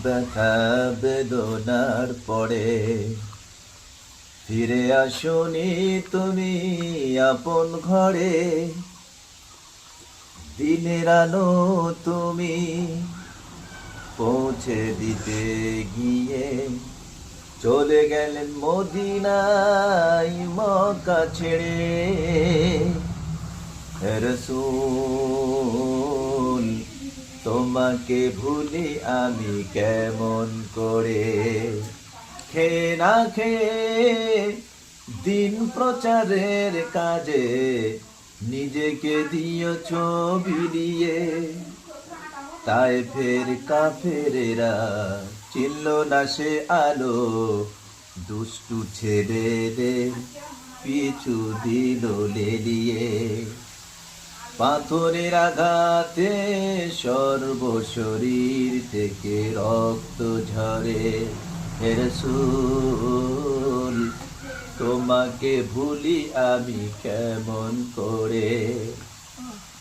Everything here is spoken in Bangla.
ব্যথা বেদনার পরে ফিরে আসনি তুমি আপন ঘরে। দিনের আলো তুমি পৌঁছে দিতে গিয়ে চলে গেলেন মদিনায় মক্কা ছেড়ে। হে রাসূল তোমাকে ভুলি আমি কেমন করে। খেয়ে না খেয়ে দিন প্রচারের কাজে নিজেকে দিয়েছ বিলিয়ে। তায়েফের কাফেরেরা চিনল না সে আলো, দুষ্টু ছেলেদের পিছু দিল লেলিয়ে। পাথরের আঘাতে সর্বশরীর থেকে রক্ত ঝরে। হে রাসূল তোমাকে ভুলি আমি কেমন করে।